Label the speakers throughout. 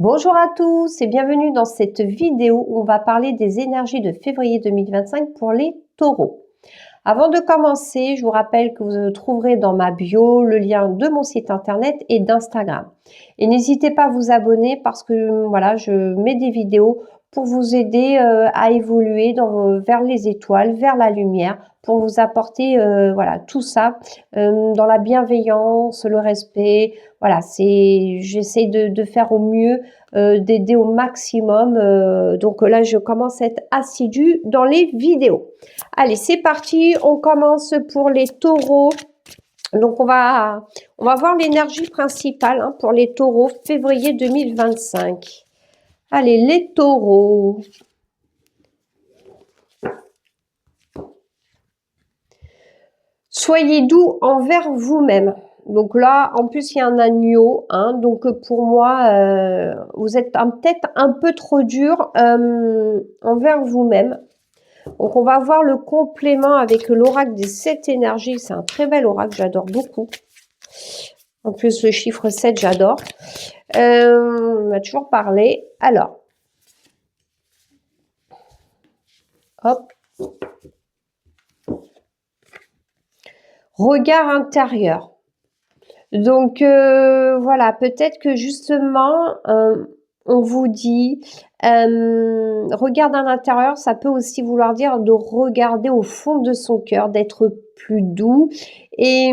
Speaker 1: Bonjour à tous et bienvenue dans cette vidéo où on va parler des énergies de février 2025 pour les taureaux. Avant de commencer, je vous rappelle que vous trouverez dans ma bio le lien de mon site internet et d'Instagram. Et n'hésitez pas à vous abonner parce que voilà, je mets des vidéos pour vous aider à évoluer vers les étoiles, vers la lumière, pour vous apporter voilà tout ça dans la bienveillance, le respect. Voilà, j'essaie de faire au mieux, d'aider au maximum. Donc là, je commence à être assidue dans les vidéos. Allez, c'est parti. On commence pour les taureaux. Donc on va voir l'énergie principale pour les taureaux février 2025. Allez, les taureaux. Soyez doux envers vous-même. Donc là, en plus, il y a un agneau. Donc pour moi, vous êtes peut-être un peu trop dur envers vous-même. Donc on va voir le complément avec l'oracle des 7 énergies. C'est un très bel oracle, j'adore beaucoup. En plus, le chiffre 7, j'adore. On va toujours parler. Alors, hop. Regard intérieur. Donc, voilà, peut-être que justement, on vous dit, regarde à l'intérieur, ça peut aussi vouloir dire de regarder au fond de son cœur, d'être plus doux. Et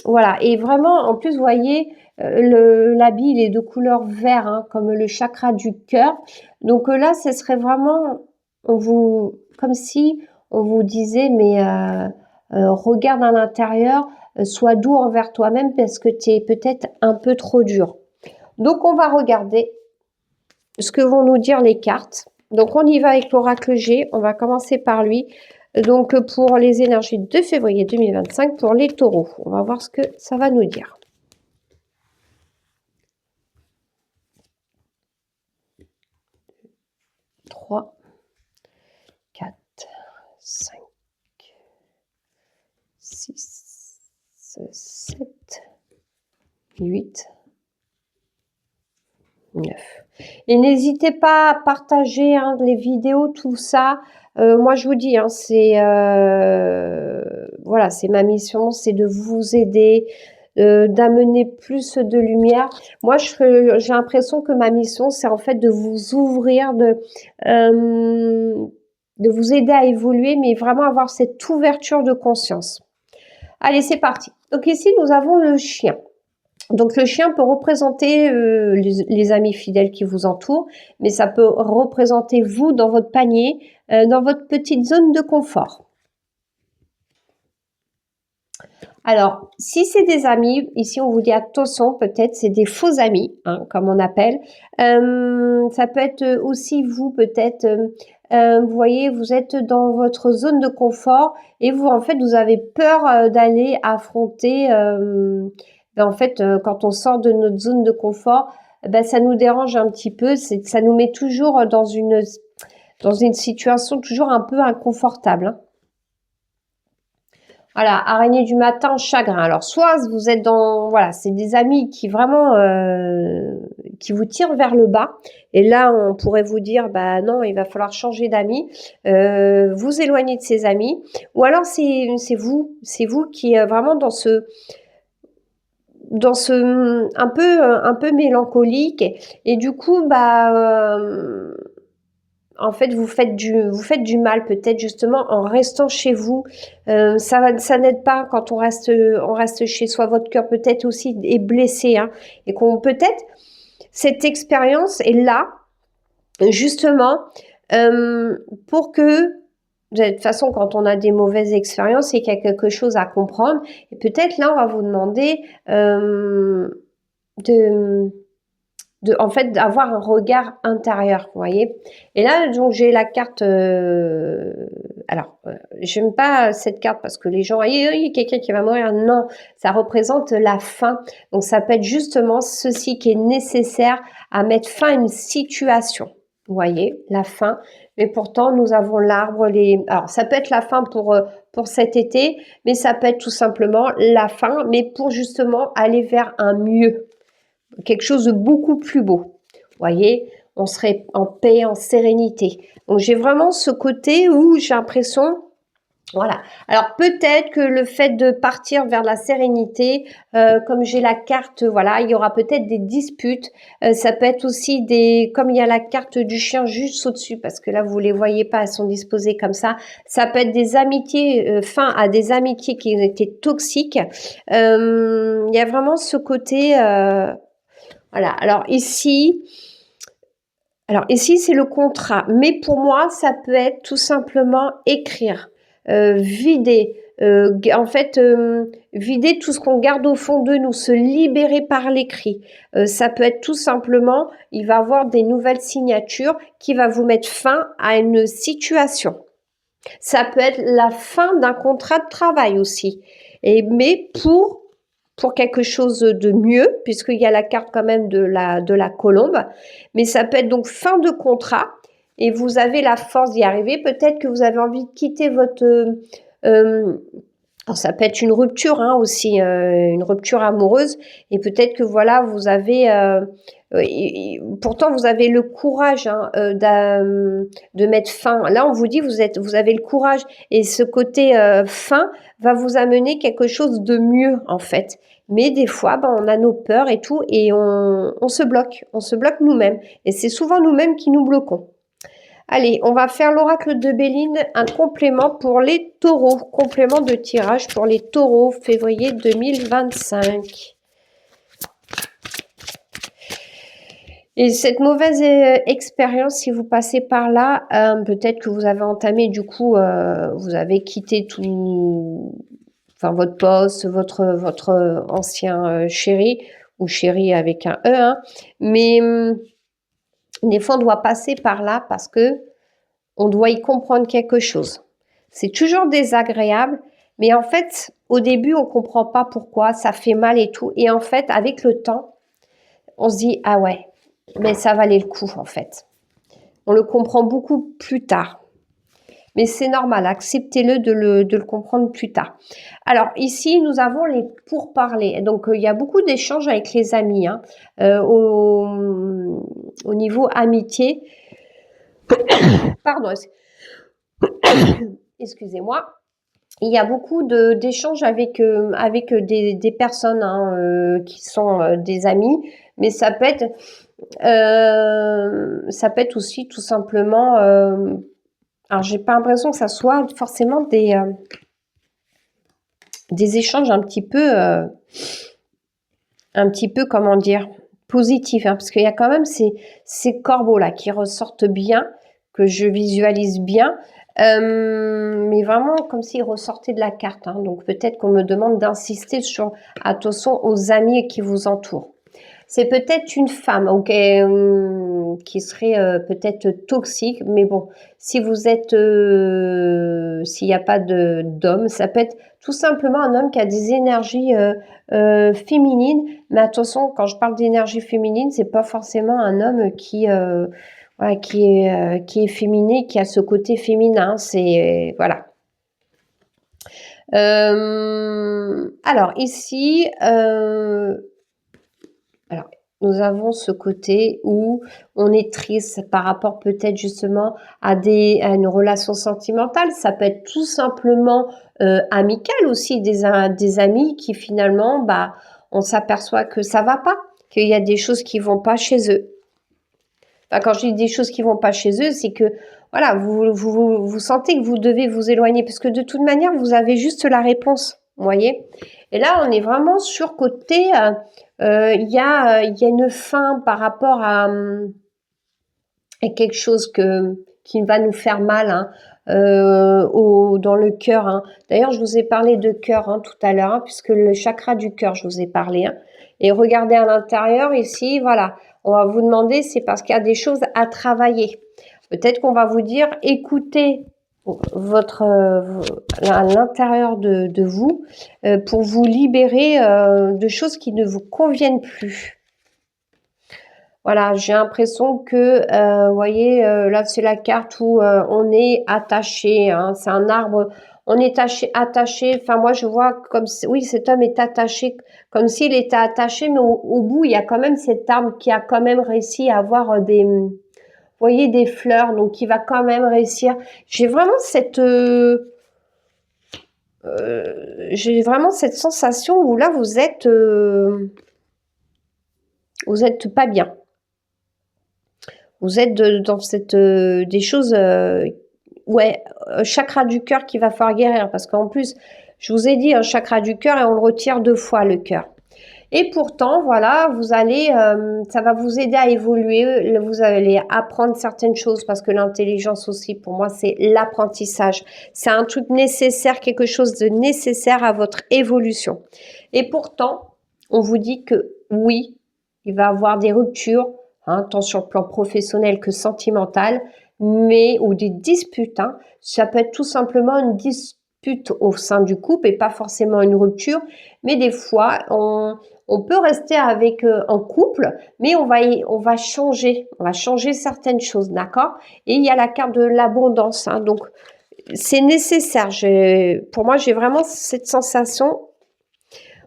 Speaker 1: voilà, et vraiment, en plus, vous voyez, l'habit, il est de couleur vert, comme le chakra du cœur. Donc là, ce serait vraiment, comme si on vous disait, mais regarde à l'intérieur, sois doux envers toi-même parce que tu es peut-être un peu trop dur. Donc, on va regarder ce que vont nous dire les cartes. Donc, on y va avec l'oracle G. On va commencer par lui. Donc, pour les énergies de février 2025 pour les taureaux. On va voir ce que ça va nous dire. Trois, 4, 5, 6, 7, 8, 9. Et n'hésitez pas à partager les vidéos, tout ça. Moi, je vous dis, voilà, c'est ma mission, c'est de vous aider, d'amener plus de lumière. Moi, j'ai l'impression que ma mission, c'est en fait de vous ouvrir, de vous aider à évoluer, mais vraiment avoir cette ouverture de conscience. Allez, c'est parti. Donc ici, nous avons le chien. Donc le chien peut représenter les amis fidèles qui vous entourent, mais ça peut représenter vous dans votre panier, dans votre petite zone de confort. Alors, si c'est des amis, ici on vous dit attention, peut-être c'est des faux amis, comme on appelle. Ça peut être aussi vous, peut-être, vous voyez, vous êtes dans votre zone de confort et vous, en fait, vous avez peur d'aller affronter... en fait, quand on sort de notre zone de confort, ça nous dérange un petit peu. Ça nous met toujours dans une situation toujours un peu inconfortable. Voilà, araignée du matin, chagrin. Alors, soit vous êtes voilà, c'est des amis qui vraiment, qui vous tirent vers le bas. Et là, on pourrait vous dire, non, il va falloir changer d'amis, vous éloigner de ces amis. Ou alors, c'est vous qui est vraiment dans ce un peu mélancolique et du coup en fait vous faites du mal peut-être justement en restant chez vous. Ça n'aide pas quand on reste chez soi. Votre cœur peut-être aussi est blessé, et qu'on peut-être cette expérience est là justement pour que de toute façon, quand on a des mauvaises expériences, c'est qu'il y a quelque chose à comprendre. Et peut-être là, on va vous demander en fait, d'avoir un regard intérieur, vous voyez. Et là, donc, j'ai la carte... alors, j'aime pas cette carte parce que les gens... Il y a quelqu'un qui va mourir. Non, ça représente la fin. Donc, ça peut être justement ceci qui est nécessaire à mettre fin à une situation. Vous voyez, la fin. Mais pourtant, nous avons l'arbre, Alors, ça peut être la fin pour cet été, mais ça peut être tout simplement la fin, mais pour justement aller vers un mieux. quelque chose de beaucoup plus beau. Vous voyez, on serait en paix, en sérénité. Donc j'ai vraiment ce côté où j'ai l'impression, voilà. Alors peut-être que le fait de partir vers la sérénité, comme j'ai la carte, voilà, il y aura peut-être des disputes. Ça peut être aussi des, comme il y a la carte du chien juste au-dessus, parce que là vous les voyez pas, elles sont disposées comme ça. Ça peut être des amitiés, fin à des amitiés qui étaient toxiques. Il y a vraiment ce côté, voilà. Alors ici c'est le contrat, mais pour moi ça peut être tout simplement écrire. Vider, en fait, vider tout ce qu'on garde au fond de nous, se libérer par l'écrit. Ça peut être tout simplement, il va avoir des nouvelles signatures qui va vous mettre fin à une situation. Ça peut être la fin d'un contrat de travail aussi. Mais pour quelque chose de mieux, puisqu'il y a la carte quand même de la colombe, mais ça peut être donc fin de contrat, et vous avez la force d'y arriver. Peut-être que vous avez envie de quitter votre... alors ça peut être une rupture aussi, une rupture amoureuse, et peut-être que voilà, vous avez... pourtant, vous avez le courage de mettre fin. Là, on vous dit, vous avez le courage, et ce côté fin va vous amener quelque chose de mieux, en fait. Mais des fois, on a nos peurs et tout, et on se bloque nous-mêmes. Et c'est souvent nous-mêmes qui nous bloquons. Allez, on va faire l'oracle de Béline, un complément pour les taureaux. Complément de tirage pour les taureaux, février 2025. Et cette mauvaise expérience, si vous passez par là, peut-être que vous avez entamé, du coup, vous avez quitté tout, enfin votre poste, votre ancien chéri, ou chéri avec un E, hein. Mais des fois, on doit passer par là parce que on doit y comprendre quelque chose. C'est toujours désagréable, mais en fait, au début, on comprend pas pourquoi, ça fait mal et tout. Et en fait, avec le temps, on se dit, ah ouais, mais ça valait le coup, en fait. On le comprend beaucoup plus tard. Mais c'est normal, acceptez-le de le comprendre plus tard. Alors ici, nous avons les pourparlers. Donc il y a beaucoup d'échanges avec les amis, hein, au niveau amitié. Pardon, excusez-moi. Il y a beaucoup d'échanges avec des personnes, hein, qui sont des amis, mais ça peut être aussi tout simplement. Alors j'ai pas l'impression que ça soit forcément des échanges un petit peu comment dire, positifs, hein, parce qu'il y a quand même ces corbeaux là qui ressortent bien, que je visualise bien. Mais vraiment comme s'ils ressortaient de la carte, hein. Donc peut-être qu'on me demande d'insister sur attention aux amis qui vous entourent. C'est peut-être une femme, ok, qui serait peut-être toxique, mais bon, si vous êtes, s'il n'y a pas d'homme, ça peut être tout simplement un homme qui a des énergies féminines. Mais attention, quand je parle d'énergie féminine, c'est pas forcément un homme voilà, qui est féminin, qui a ce côté féminin. C'est voilà. Alors ici, alors nous avons ce côté où on est triste par rapport peut-être justement à une relation sentimentale. Ça peut être tout simplement amical aussi, des amis qui finalement, on s'aperçoit que ça va pas, qu'il y a des choses qui vont pas chez eux. Enfin, quand je dis des choses qui vont pas chez eux, c'est que voilà, vous sentez que vous devez vous éloigner parce que de toute manière, vous avez juste la réponse, vous voyez. Et là, on est vraiment surcoté. Il y a une fin par rapport à quelque chose qui va nous faire mal, hein, dans le cœur, hein. D'ailleurs, je vous ai parlé de cœur, hein, tout à l'heure, hein, puisque le chakra du cœur, je vous ai parlé, hein. Et regardez à l'intérieur ici, voilà. On va vous demander, c'est parce qu'il y a des choses à travailler. Peut-être qu'on va vous dire, écoutez à l'intérieur de vous pour vous libérer de choses qui ne vous conviennent plus. Voilà, j'ai l'impression que, vous voyez, là c'est la carte où on est attaché, hein, c'est un arbre, on est attaché, enfin moi je vois comme si, oui, cet homme est attaché, comme s'il était attaché, mais au bout il y a quand même cet arbre qui a quand même réussi à avoir vous voyez, des fleurs, donc il va quand même réussir. J'ai vraiment j'ai vraiment cette sensation où là vous êtes pas bien. Vous êtes dans des choses, ouais, chakra du cœur qu'il va falloir guérir, parce qu'en plus, je vous ai dit, un chakra du cœur, et on le retire 2 fois, le cœur. Et pourtant, voilà, vous allez, ça va vous aider à évoluer, vous allez apprendre certaines choses, parce que l'intelligence aussi, pour moi, c'est l'apprentissage. C'est un truc nécessaire, quelque chose de nécessaire à votre évolution. Et pourtant, on vous dit que oui, il va y avoir des ruptures, hein, tant sur le plan professionnel que sentimental, mais ou des disputes, hein. Ça peut être tout simplement une dispute au sein du couple et pas forcément une rupture, mais des fois on peut rester avec en couple, mais on va changer certaines choses, d'accord? Et il y a la carte de l'abondance, hein, donc c'est nécessaire. Pour moi, j'ai vraiment cette sensation.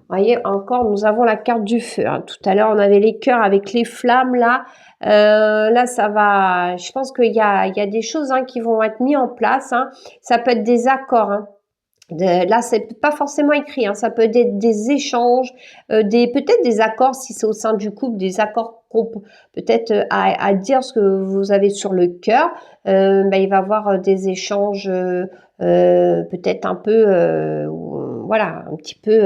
Speaker 1: Vous voyez, encore, nous avons la carte du feu, hein. Tout à l'heure, on avait les cœurs avec les flammes, là. Là, ça va. Je pense qu'il y a des choses, hein, qui vont être mises en place, hein. Ça peut être des accords, hein. Là, c'est pas forcément écrit, hein. Ça peut être des échanges, peut-être des accords si c'est au sein du couple, des accords qu'on peut peut-être à dire ce que vous avez sur le cœur. Il va y avoir des échanges, peut-être un peu, voilà, un petit peu,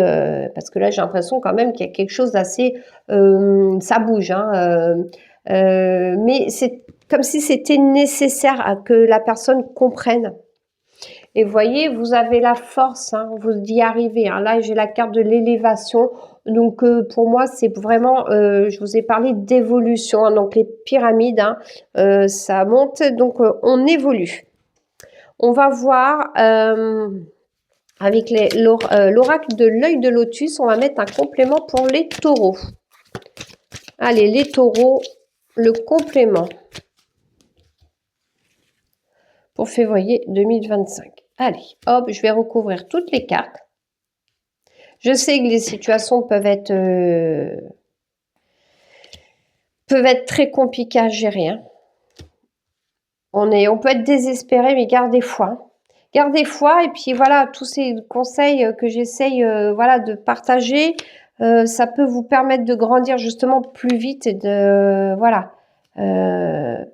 Speaker 1: parce que là, j'ai l'impression quand même qu'il y a quelque chose d'assez, ça bouge, hein, mais c'est comme si c'était nécessaire à que la personne comprenne. Et vous voyez, vous avez la force, hein, vous d'y arriver, hein. Là, j'ai la carte de l'élévation. Donc, pour moi, c'est vraiment, je vous ai parlé d'évolution, hein. Donc, les pyramides, hein, ça monte. Donc, on évolue. On va voir avec l'oracle de l'œil de lotus, on va mettre un complément pour les taureaux. Allez, les taureaux, le complément pour février 2025. Allez, hop, je vais recouvrir toutes les cartes. Je sais que les situations peuvent être très compliquées à gérer, hein. On peut être désespéré, mais gardez foi. Gardez foi, et puis voilà, tous ces conseils que j'essaye voilà, de partager, ça peut vous permettre de grandir justement plus vite et de voilà.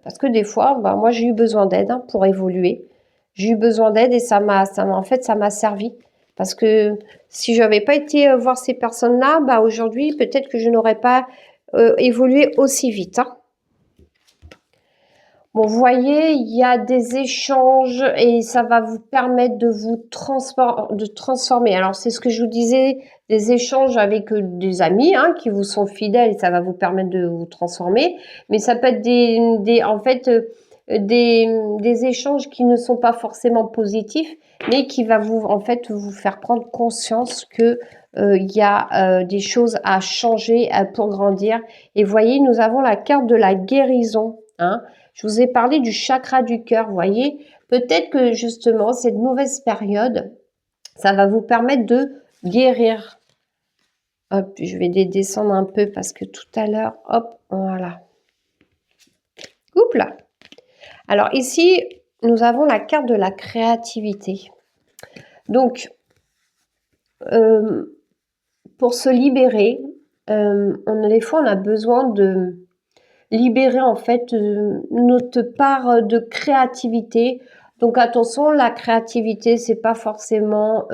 Speaker 1: Parce que des fois, bah, moi j'ai eu besoin d'aide, hein, pour évoluer. J'ai eu besoin d'aide et en fait, ça m'a servi. Parce que si je n'avais pas été voir ces personnes-là, bah, aujourd'hui, peut-être que je n'aurais pas évolué aussi vite, hein. Bon, vous voyez, il y a des échanges et ça va vous permettre de vous transformer. Alors, c'est ce que je vous disais, des échanges avec des amis, hein, qui vous sont fidèles et ça va vous permettre de vous transformer. Mais ça peut être en fait, des échanges qui ne sont pas forcément positifs, mais qui va en fait, vous faire prendre conscience que il y a des choses à changer pour grandir. Et vous voyez, nous avons la carte de la guérison, hein. Je vous ai parlé du chakra du cœur, vous voyez. Peut-être que justement, cette mauvaise période, ça va vous permettre de guérir. Hop, je vais descendre un peu parce que tout à l'heure, hop, voilà. Oups là. Alors ici, nous avons la carte de la créativité. Donc, pour se libérer, des fois, on a besoin de libérer en fait notre part de créativité. Donc attention, la créativité, c'est pas forcément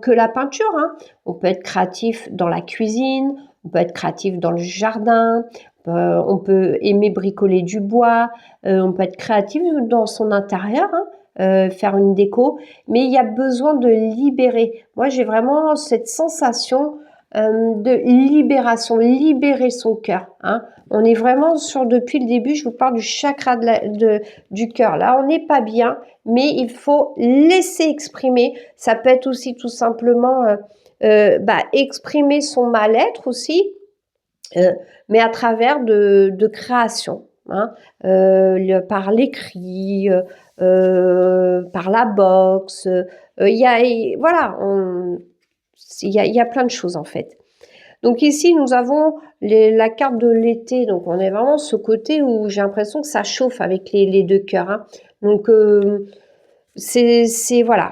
Speaker 1: que la peinture, hein. On peut être créatif dans la cuisine, on peut être créatif dans le jardin, on peut aimer bricoler du bois, on peut être créatif dans son intérieur, hein, faire une déco, mais il y a besoin de libérer. Moi, j'ai vraiment cette sensation de libération, libérer son cœur, hein. On est vraiment depuis le début, je vous parle du chakra du cœur. Là, on n'est pas bien, mais il faut laisser exprimer. Ça peut être aussi tout simplement exprimer son mal-être aussi. mais à travers de création, hein, par l'écrit, par la boxe. Voilà, il y a plein de choses en fait. Donc ici, nous avons la carte de l'été. Donc on est vraiment ce côté où j'ai l'impression que ça chauffe avec les deux cœurs. Hein. Donc voilà,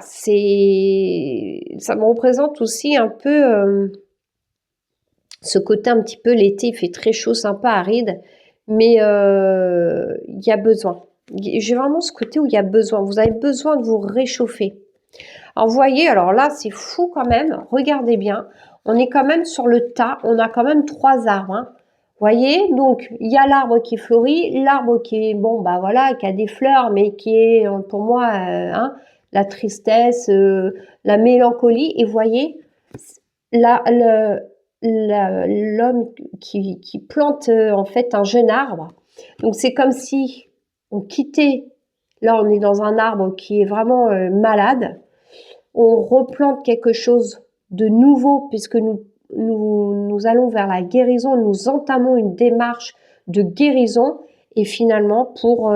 Speaker 1: ça me représente aussi un peu ce côté un petit peu l'été. Il fait très chaud, sympa, aride, mais il y a besoin. J'ai vraiment ce côté où il y a besoin. Vous avez besoin de vous réchauffer. Alors vous voyez, alors là c'est fou quand même, regardez bien, on est quand même sur le tas, on a quand même 3 arbres. Hein. Vous voyez, donc il y a l'arbre qui fleurit, l'arbre qui est, bon bah voilà, qui a des fleurs, mais qui est pour moi hein, la tristesse, la mélancolie. Et vous voyez, l'homme qui plante en fait un jeune arbre. Donc c'est comme si on quittait, là on est dans un arbre qui est vraiment malade, on replante quelque chose de nouveau puisque nous allons vers la guérison, nous entamons une démarche de guérison et finalement pour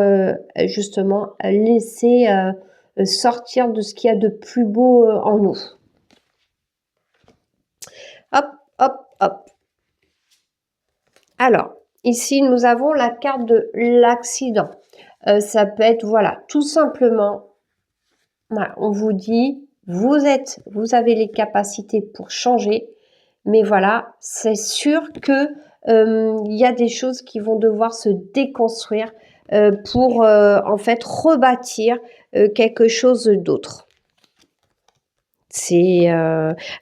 Speaker 1: justement laisser sortir de ce qu'il y a de plus beau en nous. Hop, hop, hop. Alors, ici, nous avons la carte de l'accident. Ça peut être, voilà, tout simplement, voilà, on vous dit, vous avez les capacités pour changer, mais voilà, c'est sûr que il y a des choses qui vont devoir se déconstruire pour en fait rebâtir quelque chose d'autre.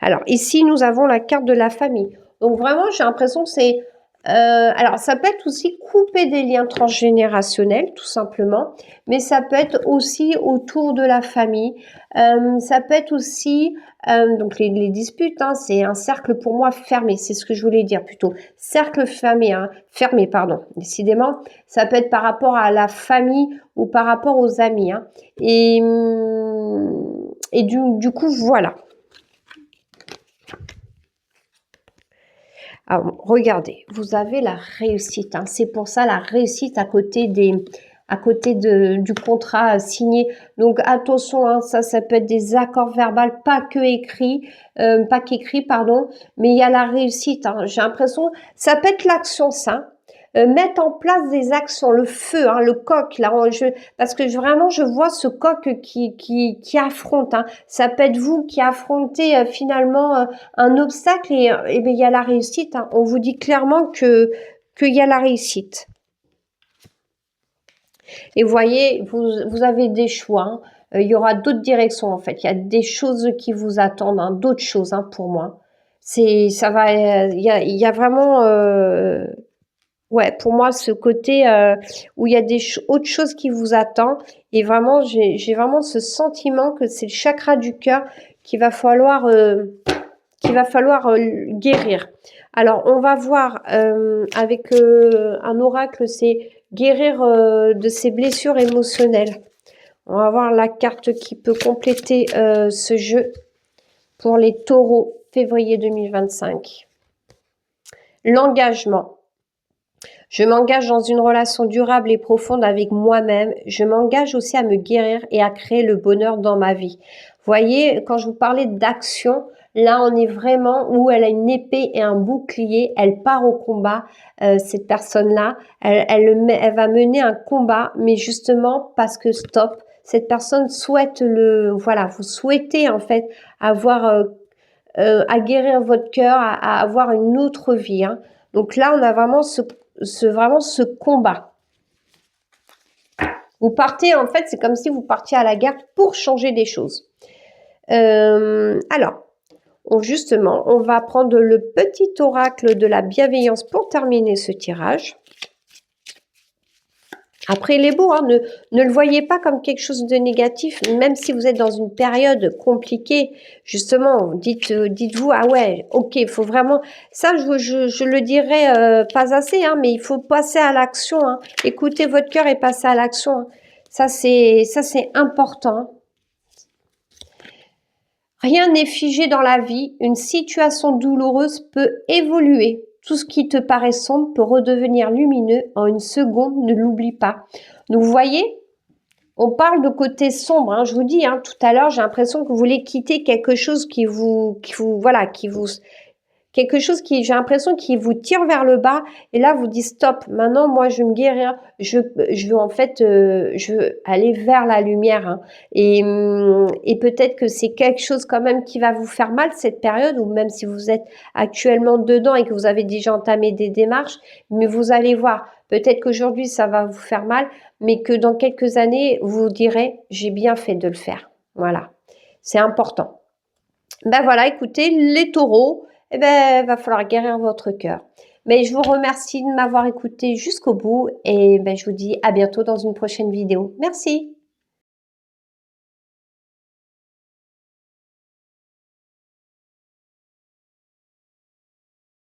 Speaker 1: Alors ici nous avons la carte de la famille. Donc vraiment j'ai l'impression que c'est alors ça peut être aussi couper des liens transgénérationnels tout simplement, mais ça peut être aussi autour de la famille. Ça peut être aussi donc les disputes, hein, c'est un cercle pour moi fermé, c'est ce que je voulais dire plutôt. Cercle fermé, hein, fermé pardon. Décidément, ça peut être par rapport à la famille ou par rapport aux amis. Hein. Et du coup, voilà. Alors, regardez, vous avez la réussite. Hein. C'est pour ça la réussite à côté du contrat signé. Donc attention, hein, ça peut être des accords verbaux, pas qu'écrit, pardon. Mais il y a la réussite. Hein. J'ai l'impression, ça peut être l'action, ça. Mettre en place des actions, le feu, hein, le coq, là, parce que vraiment je vois ce coq qui affronte. Hein. Ça peut être vous qui affrontez finalement un obstacle et ben il y a la réussite. Hein. On vous dit clairement qu'il y a la réussite. Et vous voyez, vous avez des choix. Hein. Il y aura d'autres directions en fait. Il y a des choses qui vous attendent, hein, d'autres choses hein, pour moi. Il y a vraiment ouais, pour moi, ce côté où il y a autre chose qui vous attend. Et vraiment, j'ai vraiment ce sentiment que c'est le chakra du cœur qu'il va falloir guérir. Alors, on va voir avec un oracle, c'est guérir de ses blessures émotionnelles. On va voir la carte qui peut compléter ce jeu pour les taureaux, février 2025. L'engagement. Je m'engage dans une relation durable et profonde avec moi-même. Je m'engage aussi à me guérir et à créer le bonheur dans ma vie. Vous voyez, quand je vous parlais d'action, là, on est vraiment où elle a une épée et un bouclier. Elle part au combat, cette personne-là. Elle va mener un combat, mais justement parce que stop, cette personne souhaite voilà, vous souhaitez en fait avoir à guérir votre cœur, à avoir une autre vie. Hein. Donc là, on a vraiment vraiment ce combat. Vous partez, en fait, c'est comme si vous partiez à la guerre pour changer des choses. Alors, justement, on va prendre le petit oracle de la bienveillance pour terminer ce tirage. Après, il est beau, hein, ne le voyez pas comme quelque chose de négatif, même si vous êtes dans une période compliquée, justement, dites-vous, ah ouais, ok, il faut vraiment, ça je le dirais pas assez, hein, mais il faut passer à l'action, hein. Écoutez votre cœur et passez à l'action, hein. Ça c'est important. Rien n'est figé dans la vie, une situation douloureuse peut évoluer. Tout ce qui te paraît sombre peut redevenir lumineux en une seconde, ne l'oublie pas. Donc, vous voyez, on parle de côté sombre, hein, je vous dis, hein, tout à l'heure, j'ai l'impression que vous voulez quitter quelque chose voilà, quelque chose qui, j'ai l'impression, qui vous tire vers le bas. Et là, vous dites stop. Maintenant, moi, je veux me guérir. Je veux en fait, je veux aller vers la lumière. Hein. Et peut-être que c'est quelque chose quand même qui va vous faire mal cette période, ou même si vous êtes actuellement dedans et que vous avez déjà entamé des démarches. Mais vous allez voir. Peut-être qu'aujourd'hui, ça va vous faire mal, mais que dans quelques années, vous direz, j'ai bien fait de le faire. Voilà. C'est important. Ben voilà, écoutez, les taureaux, eh ben, va falloir guérir votre cœur. Mais je vous remercie de m'avoir écouté jusqu'au bout et ben, je vous dis à bientôt dans une prochaine vidéo. Merci.